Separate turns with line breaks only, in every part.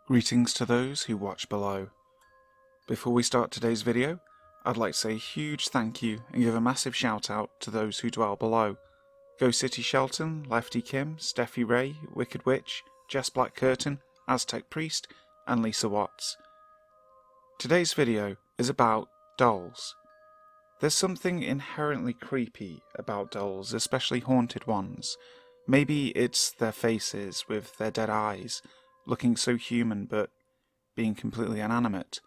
Greetings to those who watch below. Before we start today's video, I'd like to say a huge thank you and give a massive shout out to those who dwell below. Go City Shelton, Lefty Kim, Steffi Ray, Wicked Witch, Jess Black Curtain, Aztec Priest and Lisa Watts. Today's video is about dolls. There's something inherently creepy about dolls, especially haunted ones. Maybe it's their faces with their dead eyes, looking so human but being completely inanimate.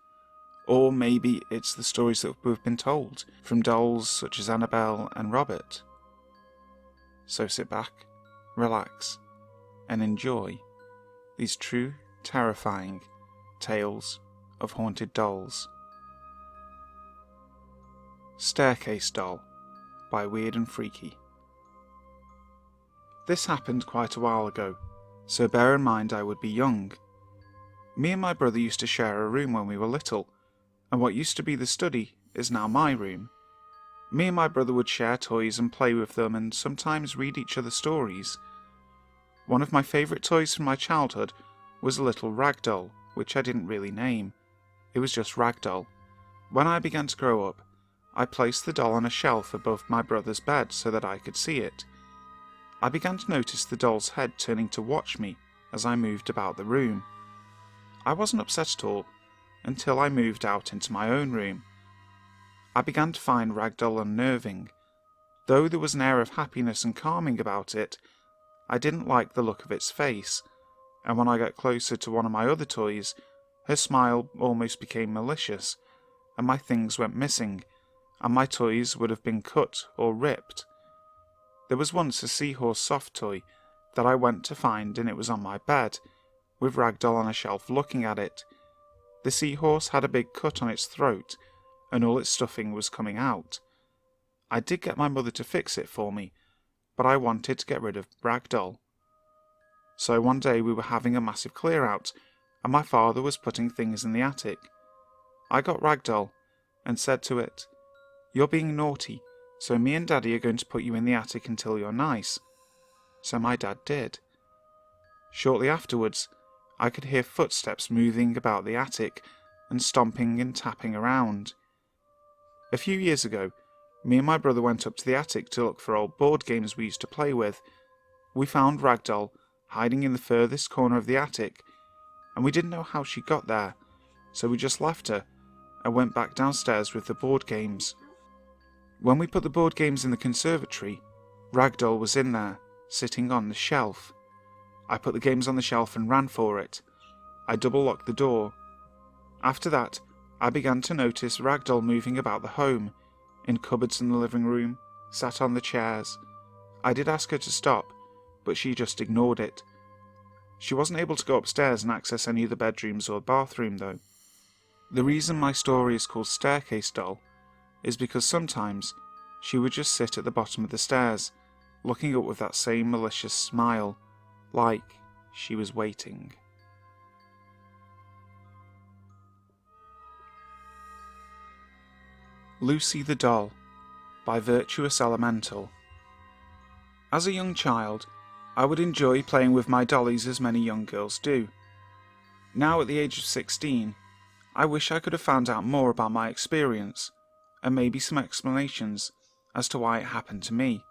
Or maybe it's the stories that we've been told from dolls such as Annabelle and Robert. So sit back, relax, and enjoy these true, terrifying tales of haunted dolls. Staircase Doll by WeirdnFreaky. This happened quite a while ago, so bear in mind I would be young. Me and my brother used to share a room when we were little, and what used to be the study is now my room. Me and my brother would share toys and play with them and sometimes read each other stories. One of my favourite toys from my childhood was a little rag doll, which I didn't really name. It was just Ragdoll. When I began to grow up, I placed the doll on a shelf above my brother's bed so that I could see it. I began to notice the doll's head turning to watch me as I moved about the room. I wasn't upset at all until I moved out into my own room. I began to find Ragdoll unnerving. Though there was an air of happiness and calming about it, I didn't like the look of its face, and when I got closer to one of my other toys, her smile almost became malicious, and my things went missing, and my toys would have been cut or ripped. There was once a seahorse soft toy that I went to find, and it was on my bed, with Ragdoll on a shelf looking at it. The seahorse had a big cut on its throat, and all its stuffing was coming out. I did get my mother to fix it for me, but I wanted to get rid of Ragdoll. So one day we were having a massive clear out, and my father was putting things in the attic. I got Ragdoll, and said to it, "You're being naughty, so me and Daddy are going to put you in the attic until you're nice." So my dad did. Shortly afterwards, I could hear footsteps moving about the attic and stomping and tapping around. A few years ago, me and my brother went up to the attic to look for old board games we used to play with. We found Ragdoll hiding in the furthest corner of the attic, and we didn't know how she got there, so we just left her and went back downstairs with the board games. When we put the board games in the conservatory, Ragdoll was in there, sitting on the shelf. I put the games on the shelf and ran for it. I double-locked the door. After that, I began to notice Ragdoll moving about the home, in cupboards in the living room, sat on the chairs. I did ask her to stop, but she just ignored it. She wasn't able to go upstairs and access any of the bedrooms or bathroom though. The reason my story is called Staircase Doll is because sometimes she would just sit at the bottom of the stairs, looking up with that same malicious smile, like she was waiting. Lucy the Doll by VirtuousElemental. As a young child, I would enjoy playing with my dollies as many young girls do. Now at the age of 16, I wish I could have found out more about my experience, and maybe some explanations as to why it happened to me.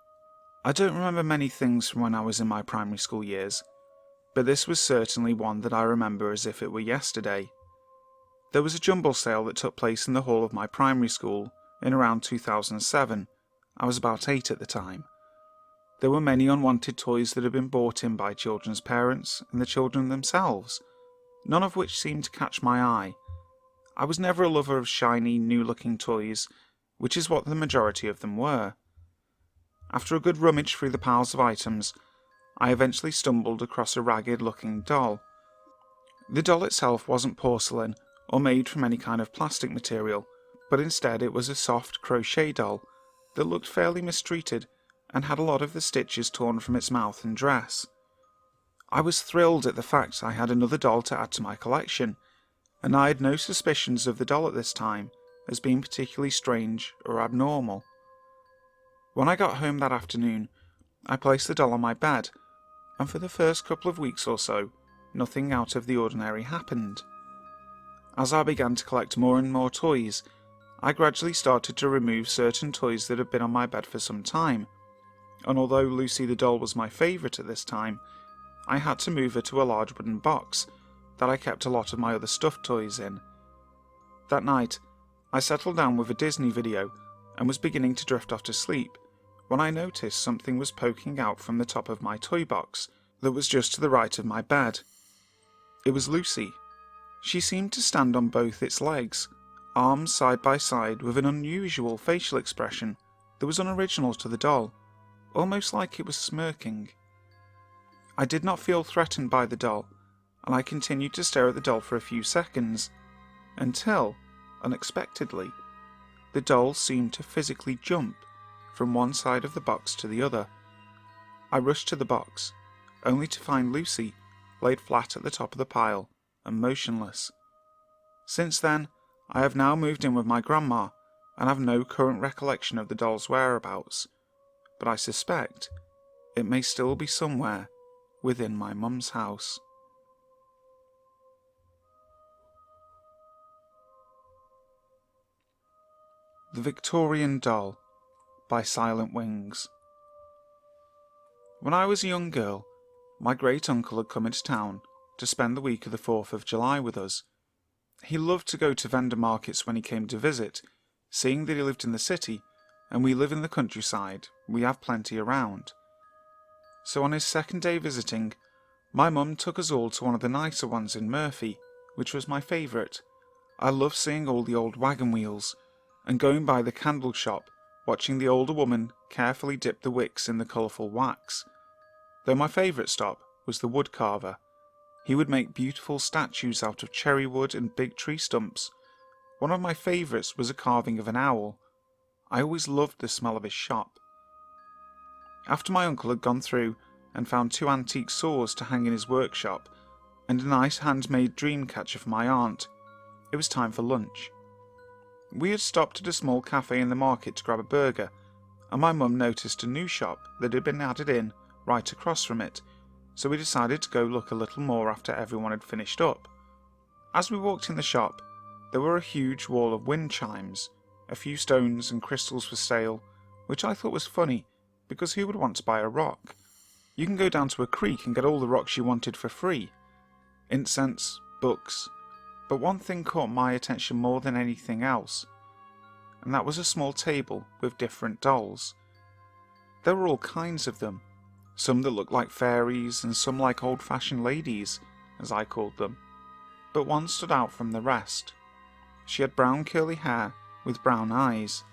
I don't remember many things from when I was in my primary school years, but this was certainly one that I remember as if it were yesterday. There was a jumble sale that took place in the hall of my primary school in around 2007. I was about 8 at the time. There were many unwanted toys that had been bought in by children's parents and the children themselves, none of which seemed to catch my eye. I was never a lover of shiny, new-looking toys, which is what the majority of them were. After a good rummage through the piles of items, I eventually stumbled across a ragged-looking doll. The doll itself wasn't porcelain or made from any kind of plastic material, but instead it was a soft crochet doll that looked fairly mistreated and had a lot of the stitches torn from its mouth and dress. I was thrilled at the fact I had another doll to add to my collection, and I had no suspicions of the doll at this time as being particularly strange or abnormal. When I got home that afternoon, I placed the doll on my bed, and for the first couple of weeks or so, nothing out of the ordinary happened. As I began to collect more and more toys, I gradually started to remove certain toys that had been on my bed for some time, and although Lucy the doll was my favourite at this time, I had to move her to a large wooden box that I kept a lot of my other stuffed toys in. That night, I settled down with a Disney video and was beginning to drift off to sleep when I noticed something was poking out from the top of my toy box that was just to the right of my bed. It was Lucy. She seemed to stand on both its legs, arms side by side, with an unusual facial expression that was unoriginal to the doll, almost like it was smirking. I did not feel threatened by the doll, and I continued to stare at the doll for a few seconds, until, unexpectedly, the doll seemed to physically jump from one side of the box to the other. I rushed to the box, only to find Lucy laid flat at the top of the pile and motionless. Since then, I have now moved in with my grandma and have no current recollection of the doll's whereabouts, but I suspect it may still be somewhere within my mum's house. The Victorian Doll by Silentwings. When I was a young girl, my great-uncle had come into town to spend the week of the 4th of July with us. He loved to go to vendor markets when he came to visit, seeing that he lived in the city, and we live in the countryside, we have plenty around. So on his second day visiting, my mum took us all to one of the nicer ones in Murphy, which was my favourite. I loved seeing all the old wagon wheels, and going by the candle shop, watching the older woman carefully dip the wicks in the colourful wax. Though my favourite stop was the wood carver. He would make beautiful statues out of cherry wood and big tree stumps. One of my favourites was a carving of an owl. I always loved the smell of his shop. After my uncle had gone through and found 2 antique saws to hang in his workshop, and a nice handmade dream catcher for my aunt, it was time for lunch. We had stopped at a small cafe in the market to grab a burger, and my mum noticed a new shop that had been added in right across from it, so we decided to go look a little more after everyone had finished up. As we walked in the shop, there were a huge wall of wind chimes, a few stones and crystals for sale, which I thought was funny, because who would want to buy a rock? You can go down to a creek and get all the rocks you wanted for free. Incense, books, but one thing caught my attention more than anything else, and that was a small table with different dolls. There were all kinds of them, some that looked like fairies and some like old-fashioned ladies, as I called them, but one stood out from the rest. She had brown curly hair with brown eyes,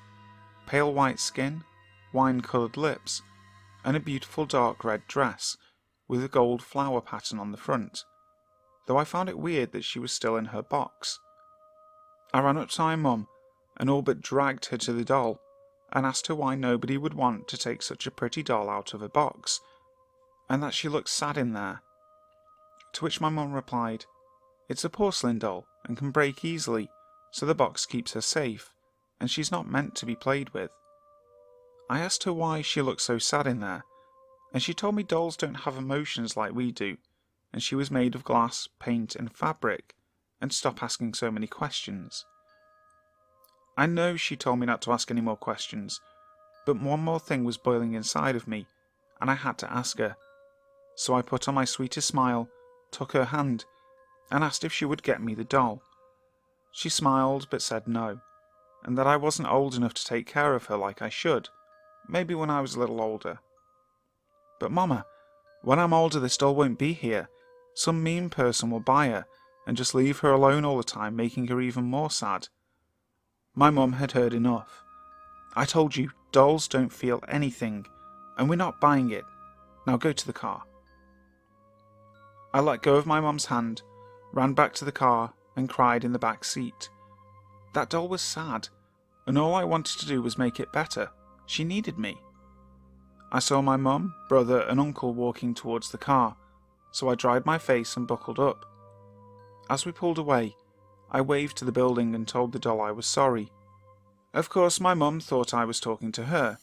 pale white skin, wine-coloured lips, and a beautiful dark red dress with a gold flower pattern on the front, though I found it weird that she was still in her box. I ran up to my mum and all but dragged her to the doll and asked her why nobody would want to take such a pretty doll out of a box, and that she looked sad in there. To which my mum replied, "It's a porcelain doll and can break easily, so the box keeps her safe, and she's not meant to be played with." I asked her why she looked so sad in there, and she told me dolls don't have emotions like we do, and she was made of glass, paint and fabric, and to stop asking so many questions. I know she told me not to ask any more questions, but one more thing was boiling inside of me, and I had to ask her. So I put on my sweetest smile, took her hand, and asked if she would get me the doll. She smiled but said no, and that I wasn't old enough to take care of her like I should, maybe when I was a little older. "But Mama, when I'm older this doll won't be here. Some mean person will buy her, and just leave her alone all the time, making her even more sad." My mum had heard enough. "I told you, dolls don't feel anything, and we're not buying it. Now go to the car." I let go of my mum's hand, ran back to the car, and cried in the back seat. That doll was sad, and all I wanted to do was make it better. She needed me. I saw my mum, brother, and uncle walking towards the car, so I dried my face and buckled up. As we pulled away, I waved to the building and told the doll I was sorry. Of course, my mum thought I was talking to her,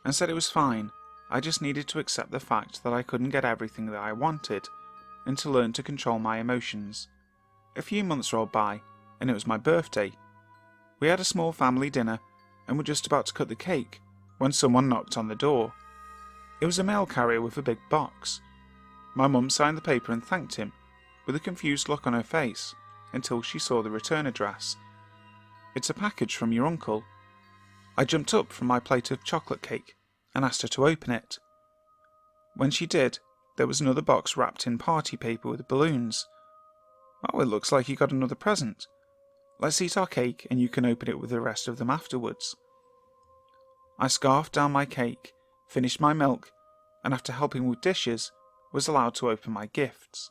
and said it was fine. I just needed to accept the fact that I couldn't get everything that I wanted, and to learn to control my emotions. A few months rolled by, and it was my birthday. We had a small family dinner, and were just about to cut the cake, when someone knocked on the door. It was a mail carrier with a big box. My mum signed the paper and thanked him, with a confused look on her face, until she saw the return address. "It's a package from your uncle." I jumped up from my plate of chocolate cake, and asked her to open it. When she did, there was another box wrapped in party paper with balloons. "Oh, it looks like you got another present. Let's eat our cake and you can open it with the rest of them afterwards." I scarfed down my cake, finished my milk, and after helping with dishes, was allowed to open my gifts.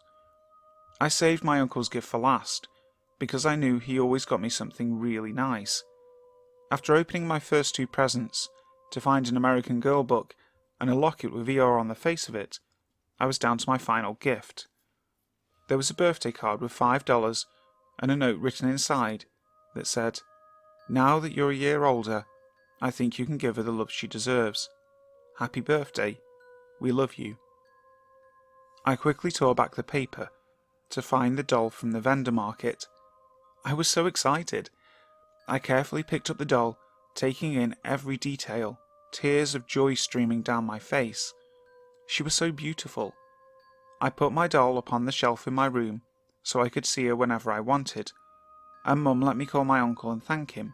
I saved my uncle's gift for last, because I knew he always got me something really nice. After opening my first two presents, to find an American Girl book and a locket with ER on the face of it, I was down to my final gift. There was a birthday card with $5 and a note written inside that said, "Now that you're a year older, I think you can give her the love she deserves. Happy birthday. We love you." I quickly tore back the paper to find the doll from the vendor market. I was so excited. I carefully picked up the doll, taking in every detail, tears of joy streaming down my face. She was so beautiful. I put my doll upon the shelf in my room so I could see her whenever I wanted, and Mum let me call my uncle and thank him.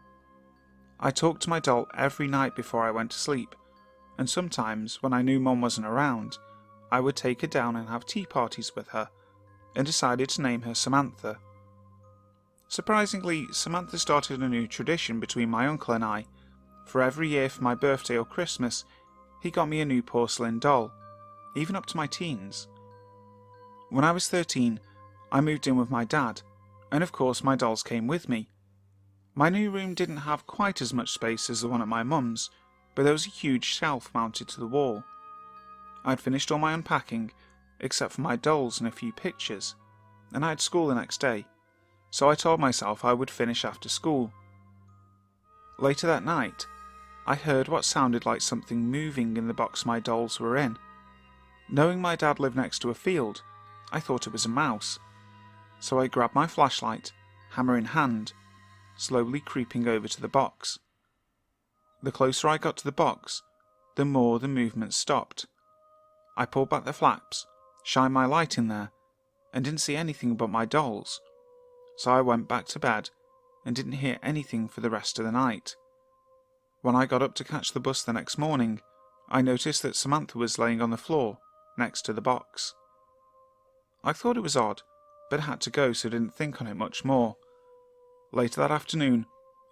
I talked to my doll every night before I went to sleep, and sometimes when I knew Mum wasn't around, I would take her down and have tea parties with her, and decided to name her Samantha. Surprisingly, Samantha started a new tradition between my uncle and I. For every year for my birthday or Christmas, he got me a new porcelain doll, even up to my teens. When I was 13, I moved in with my dad, and of course my dolls came with me. My new room didn't have quite as much space as the one at my mum's, but there was a huge shelf mounted to the wall. I'd finished all my unpacking, except for my dolls and a few pictures, and I had school the next day, so I told myself I would finish after school. Later that night, I heard what sounded like something moving in the box my dolls were in. Knowing my dad lived next to a field, I thought it was a mouse, so I grabbed my flashlight, hammer in hand, slowly creeping over to the box. The closer I got to the box, the more the movement stopped. I pulled back the flaps, shined my light in there, and didn't see anything but my dolls, so I went back to bed and didn't hear anything for the rest of the night. When I got up to catch the bus the next morning, I noticed that Samantha was laying on the floor next to the box. I thought it was odd, but had to go so didn't think on it much more. Later that afternoon,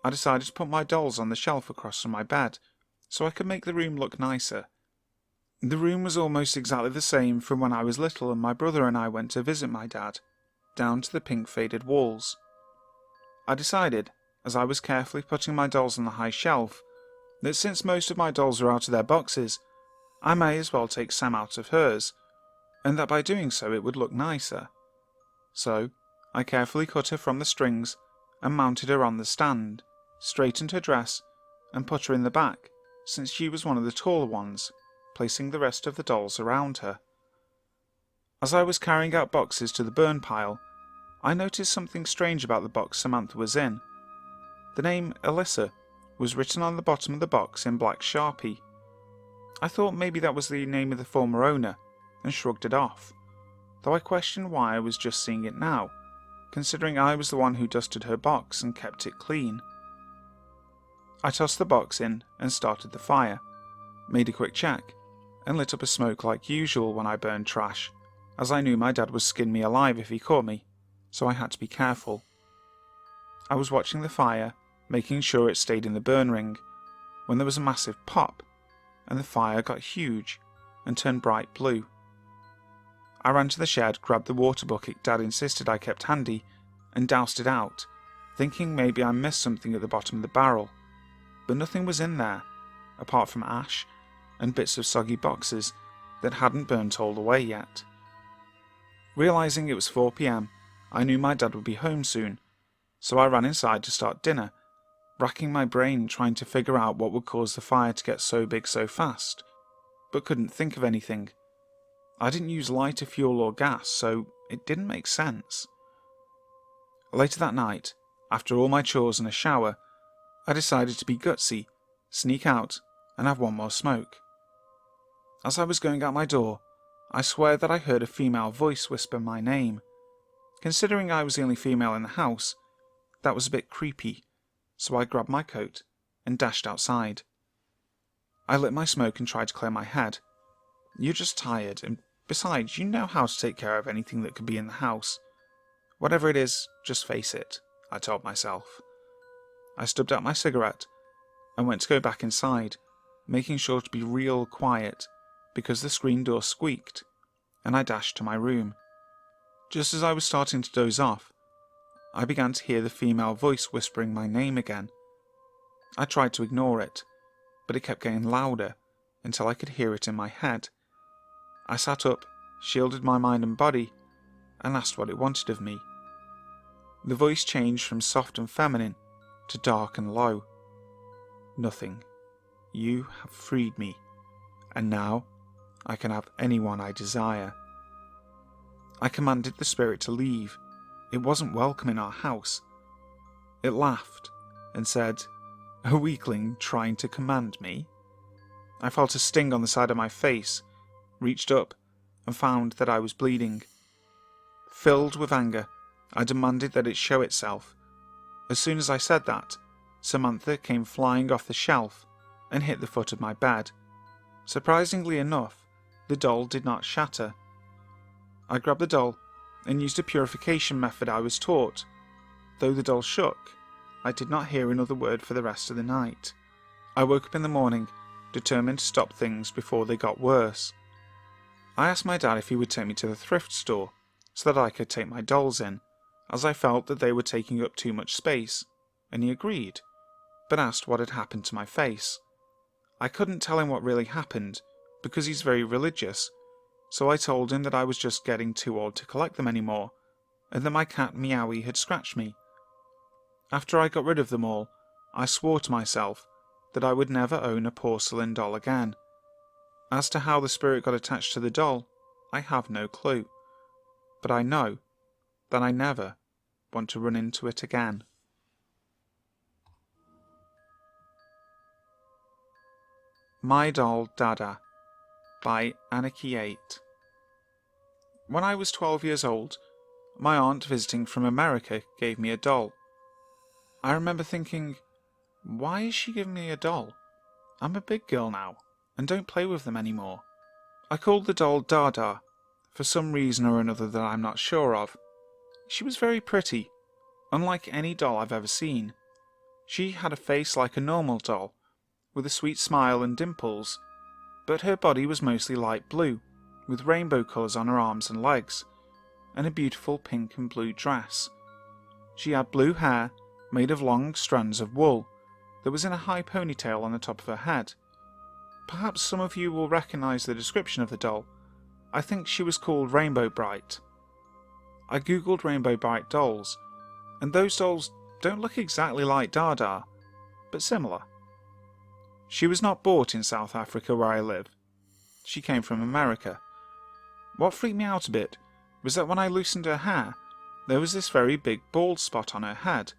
I decided to put my dolls on the shelf across from my bed, so I could make the room look nicer. The room was almost exactly the same from when I was little and my brother and I went to visit my dad, down to the pink faded walls. I decided, as I was carefully putting my dolls on the high shelf, that since most of my dolls were out of their boxes, I may as well take Sam out of hers, and that by doing so it would look nicer. So, I carefully cut her from the strings and mounted her on the stand, straightened her dress, and put her in the back, since she was one of the taller ones, placing the rest of the dolls around her. As I was carrying out boxes to the burn pile, I noticed something strange about the box Samantha was in. The name Alyssa was written on the bottom of the box in black Sharpie. I thought maybe that was the name of the former owner, and shrugged it off, though I questioned why I was just seeing it now, considering I was the one who dusted her box and kept it clean. I tossed the box in and started the fire, made a quick check, and lit up a smoke like usual when I burned trash, as I knew my dad would skin me alive if he caught me, so I had to be careful. I was watching the fire, making sure it stayed in the burn ring, when there was a massive pop, and the fire got huge and turned bright blue. I ran to the shed, grabbed the water bucket Dad insisted I kept handy, and doused it out, thinking maybe I missed something at the bottom of the barrel, but nothing was in there, apart from ash and bits of soggy boxes that hadn't burnt all the way yet. Realizing it was 4 p.m, I knew my dad would be home soon, so I ran inside to start dinner, racking my brain trying to figure out what would cause the fire to get so big so fast, but couldn't think of anything. I didn't use lighter fuel or gas, so It didn't make sense. Later that night, after all my chores and a shower, I decided to be gutsy, sneak out, and have one more smoke. As I was going out my door, I swear that I heard a female voice whisper my name. Considering I was the only female in the house, that was a bit creepy, so I grabbed my coat and dashed outside. I lit my smoke and tried to clear my head. You're just tired, and besides, you know how to take care of anything that could be in the house. Whatever it is, just face it, I told myself. I stubbed out my cigarette and went to go back inside, making sure to be real quiet because the screen door squeaked, and I dashed to my room. Just as I was starting to doze off, I began to hear the female voice whispering my name again. I tried to ignore it, but it kept getting louder until I could hear it in my head. I sat up, shielded my mind and body, and asked what it wanted of me. The voice changed from soft and feminine to dark and low. Nothing. You have freed me, and now I can have anyone I desire. I commanded the spirit to leave. It wasn't welcome in our house. It laughed and said, "A weakling trying to command me?" I felt a sting on the side of my face, reached up, and found that I was bleeding. Filled with anger, I demanded that it show itself. As soon as I said that, Samantha came flying off the shelf and hit the foot of my bed. Surprisingly enough, the doll did not shatter. I grabbed the doll and used a purification method I was taught. Though the doll shook, I did not hear another word for the rest of the night. I woke up in the morning, determined to stop things before they got worse. I asked my dad if he would take me to the thrift store so that I could take my dolls in, as I felt that they were taking up too much space, and he agreed, but asked what had happened to my face. I couldn't tell him what really happened, because he's very religious, so I told him that I was just getting too old to collect them anymore, and that my cat Meowie had scratched me. After I got rid of them all, I swore to myself that I would never own a porcelain doll again. As to how the spirit got attached to the doll, I have no clue, but I know that I never want to run into it again. My Doll Dada by Anarchy8. When I was 12 years old, my aunt visiting from America gave me a doll. I remember thinking, why is she giving me a doll? I'm a big girl now, and don't play with them anymore. I called the doll Dada, for some reason or another that I'm not sure of. She was very pretty, unlike any doll I've ever seen. She had a face like a normal doll, with a sweet smile and dimples, but her body was mostly light blue, with rainbow colours on her arms and legs, and a beautiful pink and blue dress. She had blue hair made of long strands of wool that was in a high ponytail on the top of her head. Perhaps some of you will recognise the description of the doll. I think she was called Rainbow Bright. I googled Rainbow Bright dolls, and those dolls don't look exactly like Dada, but similar. She was not bought in South Africa where I live. She came from America. What freaked me out a bit was that when I loosened her hair, there was this very big bald spot on her head.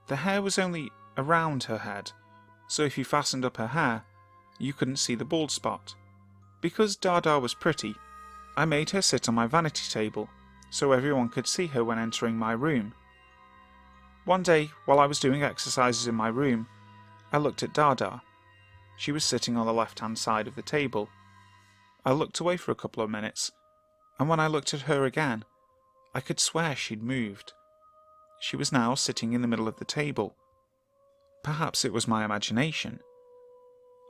The hair was only around her head, so if you fastened up her hair, you couldn't see the bald spot. Because Dada was pretty, I made her sit on my vanity table, so everyone could see her when entering my room. One day, while I was doing exercises in my room, I looked at Dada. She was sitting on the left-hand side of the table. I looked away for a couple of minutes, and when I looked at her again, I could swear she'd moved. She was now sitting in the middle of the table. Perhaps it was my imagination.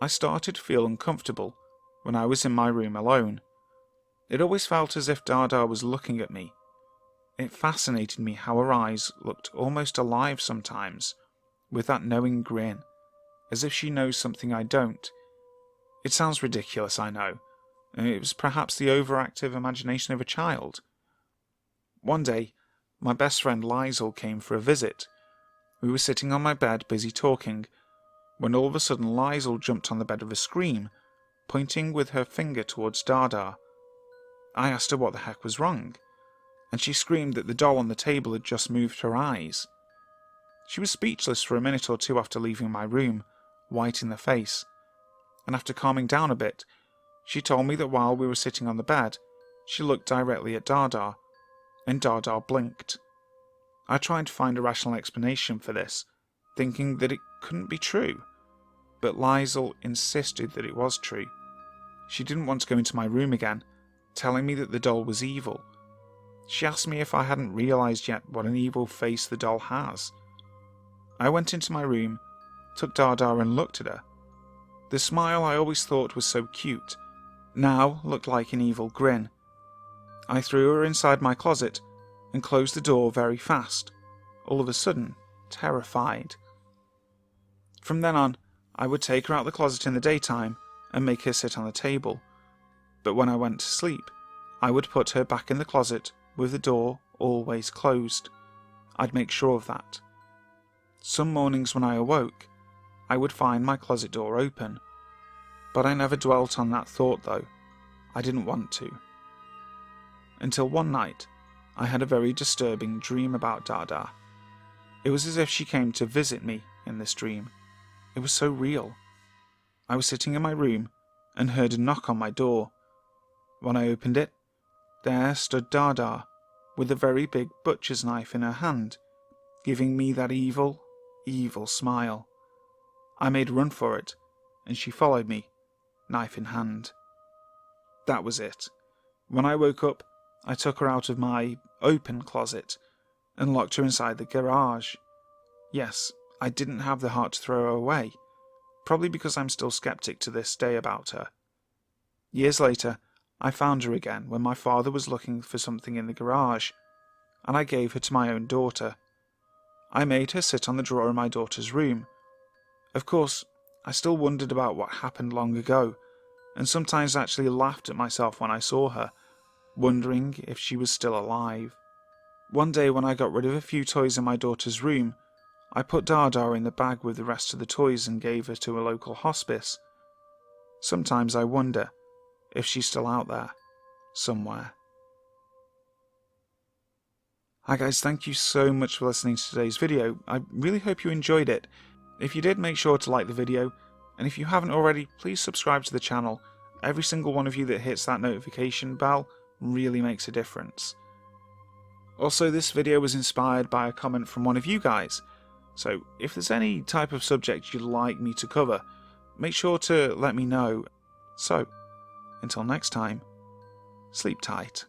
I started to feel uncomfortable when I was in my room alone. It always felt as if Dada was looking at me. It fascinated me how her eyes looked almost alive sometimes, with that knowing grin, as if she knows something I don't. It sounds ridiculous, I know, and it was perhaps the overactive imagination of a child. One day, my best friend Liesl came for a visit. We were sitting on my bed busy talking, when all of a sudden Liesl jumped on the bed with a scream, pointing with her finger towards Dada. I asked her what the heck was wrong. and she screamed that the doll on the table had just moved her eyes. She was speechless for a minute or two after leaving my room, white in the face, and after calming down a bit, she told me that while we were sitting on the bed, she looked directly at Dada, and Dada blinked. I tried to find a rational explanation for this, thinking that it couldn't be true, but Liesl insisted that it was true. She didn't want to go into my room again, telling me that the doll was evil. She asked me if I hadn't realised yet what an evil face the doll has. I went into my room, took Dada and looked at her. The smile I always thought was so cute now looked like an evil grin. I threw her inside my closet and closed the door very fast, all of a sudden terrified. From then on, I would take her out the closet in the daytime and make her sit on the table, but when I went to sleep, I would put her back in the closet with the door always closed. I'd make sure of that. Some mornings when I awoke, I would find my closet door open, but I never dwelt on that thought though. I didn't want to. Until one night, I had a very disturbing dream about Dada. It was as if she came to visit me in this dream. It was so real. I was sitting in my room and heard a knock on my door. When I opened it, there stood Dada with a very big butcher's knife in her hand, giving me that evil, evil smile. I made a run for it, and she followed me, knife in hand. That was it. When I woke up, I took her out of my open closet and locked her inside the garage. Yes, I didn't have the heart to throw her away, probably because I'm still skeptic to this day about her. Years later, I found her again when my father was looking for something in the garage, and I gave her to my own daughter. I made her sit on the drawer in my daughter's room. Of course, I still wondered about what happened long ago, and sometimes actually laughed at myself when I saw her, wondering if she was still alive. One day when I got rid of a few toys in my daughter's room, I put Dada in the bag with the rest of the toys and gave her to a local hospice. Sometimes I wonder if she's still out there, somewhere. Hi guys, thank you so much for listening to today's video. I really hope you enjoyed it. If you did, make sure to like the video, and if you haven't already, please subscribe to the channel. Every single one of you that hits that notification bell really makes a difference. Also, this video was inspired by a comment from one of you guys, so if there's any type of subject you'd like me to cover, make sure to let me know. So, until next time, sleep tight.